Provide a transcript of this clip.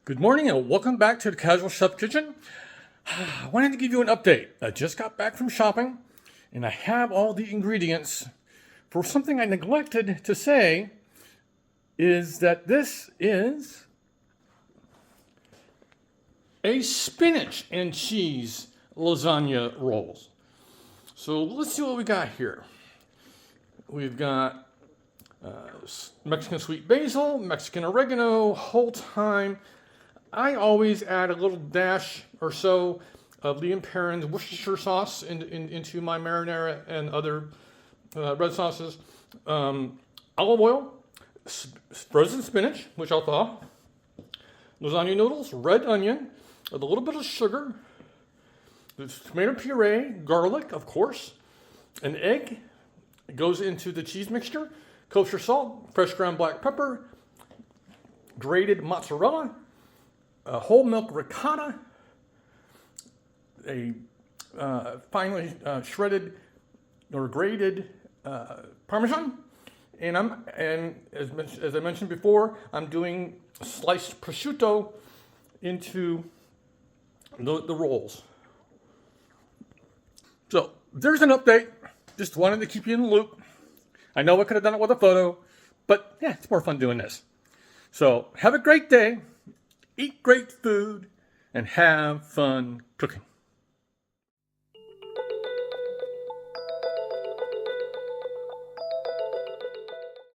Good morning and welcome back to the Casual Chef Kitchen. I wanted to give you an update. I just got back from shopping and I have all the ingredients for something I neglected to say is that this is a spinach and cheese lasagna rolls. So let's see what we got here. We've got Mexican sweet basil, Mexican oregano, whole thyme. I always add a little dash or so of Lee & Perrins Worcestershire sauce into my marinara and other red sauces. Olive oil, frozen spinach, which I'll thaw, lasagna noodles, red onion, with a little bit of sugar, tomato puree, garlic, of course, an egg. It goes into the cheese mixture, kosher salt, fresh ground black pepper, grated mozzarella, a whole milk ricotta, a finely shredded or grated Parmesan, and as I mentioned before, I'm doing sliced prosciutto into the rolls. So there's an update. Just wanted to keep you in the loop. I know I could have done it with a photo, but yeah, it's more fun doing this. So have a great day. Eat great food and have fun cooking.